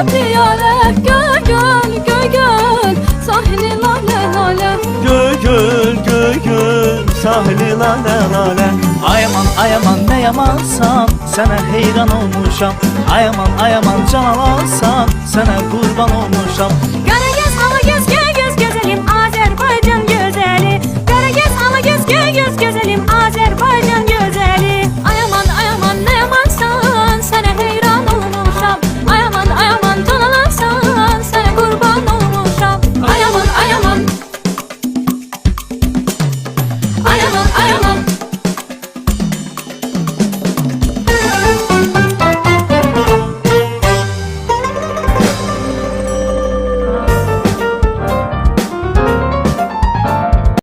piyale. Göl göl göl göl sahili lale lale. Göl göl göl göl sahili lale lale. Ay aman ay aman ne yamansan, sana heyran olmuşam. Ay aman ay aman can alansan, sana kurban olmuşam. Gel